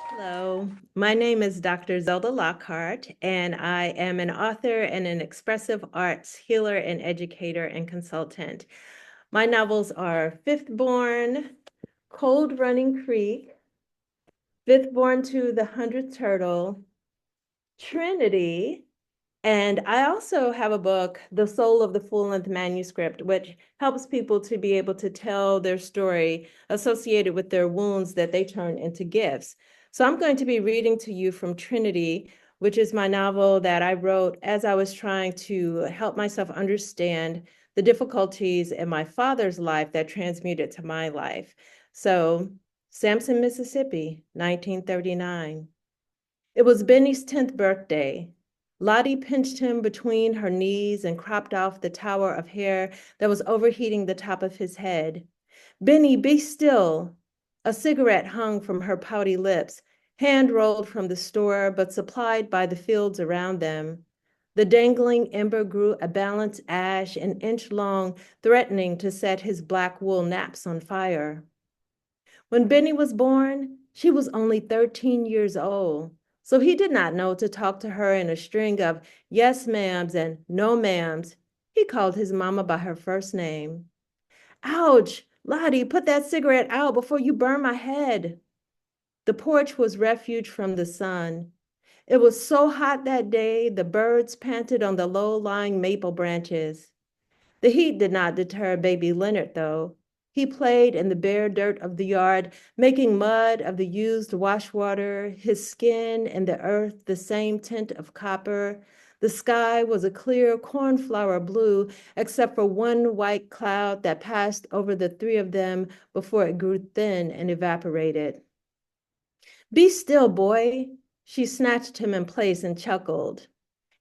Hello, my name is Dr. Zelda Lockhart, and I am an author and an expressive arts healer and educator and consultant. My novels are Fifth Born, Cold Running Creek, Fifth Born to the 100th Turtle, Trinity, and I also have a book, The Soul of the Full-Length Manuscript, which helps people to be able to tell their story associated with their wounds that they turn into gifts. So I'm going to be reading to you from Trinity, which is my novel that I wrote as I was trying to help myself understand the difficulties in my father's life that transmuted to my life. So, Sampson, Mississippi, 1939. It was Benny's 10th birthday. Lottie pinched him between her knees and cropped off the tower of hair that was overheating the top of his head. Benny, be still. A cigarette hung from her pouty lips, hand-rolled from the store, but supplied by the fields around them. The dangling ember grew a balanced ash an inch long, threatening to set his black wool naps on fire. When Benny was born, she was only 13 years old, so he did not know to talk to her in a string of yes ma'ams and no ma'ams. He called his mama by her first name. Ouch, Lottie, put that cigarette out before you burn my head. The porch was refuge from the sun. It was so hot that day, the birds panted on the low-lying maple branches. The heat did not deter baby Leonard, though. He played in the bare dirt of the yard, making mud of the used wash water, his skin and the earth the same tint of copper. The sky was a clear cornflower blue, except for one white cloud that passed over the three of them before it grew thin and evaporated. Be still, boy. She snatched him in place and chuckled.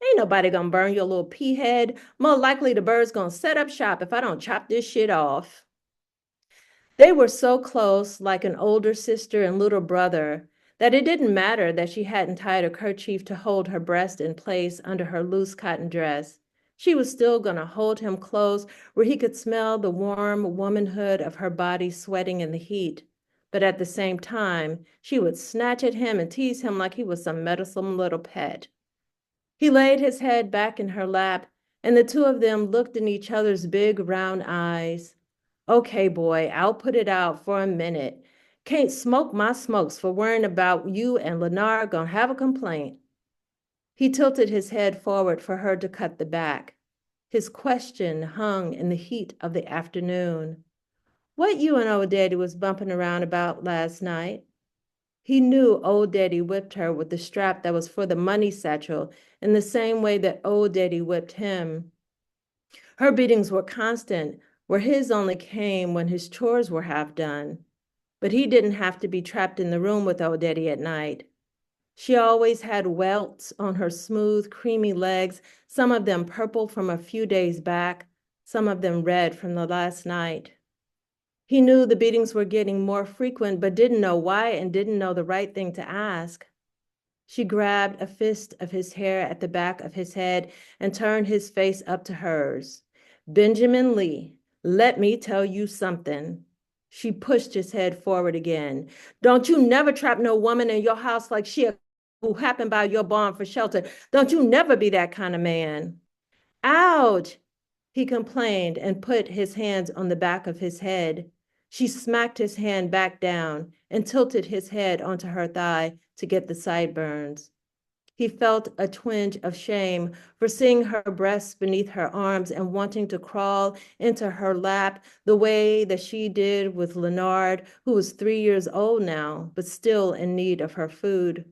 Ain't nobody gonna burn your little pea head. More likely the bird's gonna set up shop if I don't chop this shit off. They were so close, like an older sister and little brother, that it didn't matter that she hadn't tied a kerchief to hold her breast in place under her loose cotton dress. She was still gonna hold him close where he could smell the warm womanhood of her body sweating in the heat. But at the same time, she would snatch at him and tease him like he was some meddlesome little pet. He laid his head back in her lap, and the two of them looked in each other's big round eyes. Okay, boy, I'll put it out for a minute. Can't smoke my smokes for worrying about you and Lenard gonna have a complaint. He tilted his head forward for her to cut the back. His question hung in the heat of the afternoon. What you and old daddy was bumping around about last night? He knew old daddy whipped her with the strap that was for the money satchel in the same way that old daddy whipped him. Her beatings were constant, where his only came when his chores were half done. But he didn't have to be trapped in the room with old daddy at night. She always had welts on her smooth, creamy legs, some of them purple from a few days back, some of them red from the last night. He knew the beatings were getting more frequent, but didn't know why and didn't know the right thing to ask. She grabbed a fist of his hair at the back of his head and turned his face up to hers. Benjamin Lee, let me tell you something. She pushed his head forward again. Don't you never trap no woman in your house like she who happened by your barn for shelter. Don't you never be that kind of man. Ouch, he complained and put his hands on the back of his head. She smacked his hand back down and tilted his head onto her thigh to get the sideburns. He felt a twinge of shame for seeing her breasts beneath her arms and wanting to crawl into her lap the way that she did with Leonard, who was 3 years old now, but still in need of her food.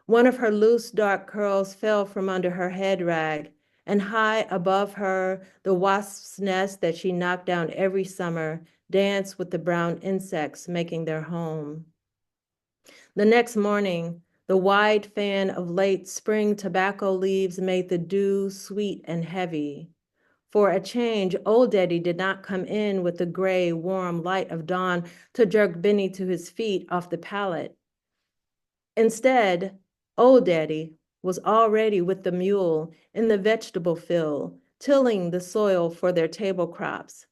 One of her loose, dark curls fell from under her head rag, and high above her, the wasp's nest that she knocked down every summer danced with the brown insects making their home. The next morning, the wide fan of late spring tobacco leaves made the dew sweet and heavy. For a change, old daddy did not come in with the gray, warm light of dawn to jerk Benny to his feet off the pallet. Instead, old daddy was already with the mule in the vegetable field, tilling the soil for their table crops.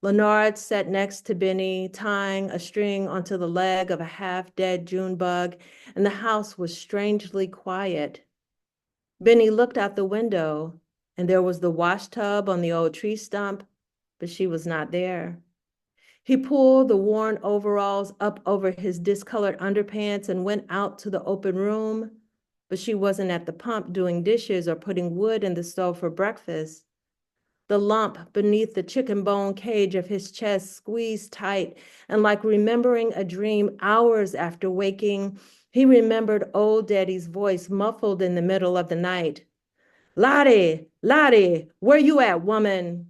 Leonard sat next to Benny, tying a string onto the leg of a half-dead June bug, and the house was strangely quiet. Benny looked out the window, and there was the wash tub on the old tree stump, but she was not there. He pulled the worn overalls up over his discolored underpants and went out to the open room, but she wasn't at the pump doing dishes or putting wood in the stove for breakfast. The lump beneath the chicken bone cage of his chest squeezed tight, and like remembering a dream hours after waking, he remembered old Daddy's voice muffled in the middle of the night. Lottie, Lottie, where you at, woman?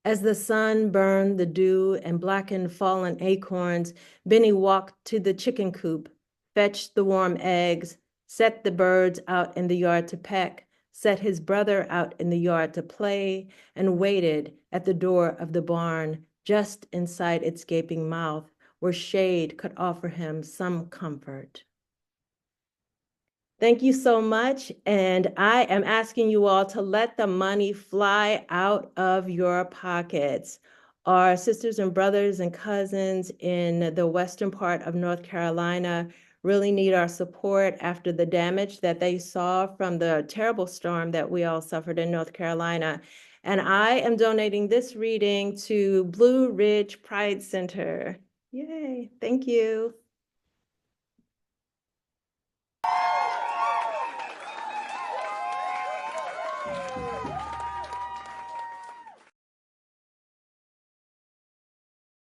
As the sun burned the dew and blackened fallen acorns, Benny walked to the chicken coop, fetched the warm eggs, set the birds out in the yard to peck, set his brother out in the yard to play, and waited at the door of the barn, just inside its gaping mouth, where shade could offer him some comfort. Thank you so much. And I am asking you all to let the money fly out of your pockets. Our sisters and brothers and cousins in the western part of North Carolina really need our support after the damage that they saw from the terrible storm that we all suffered in North Carolina. And I am donating this reading to Blue Ridge Pride Center. Yay, thank you.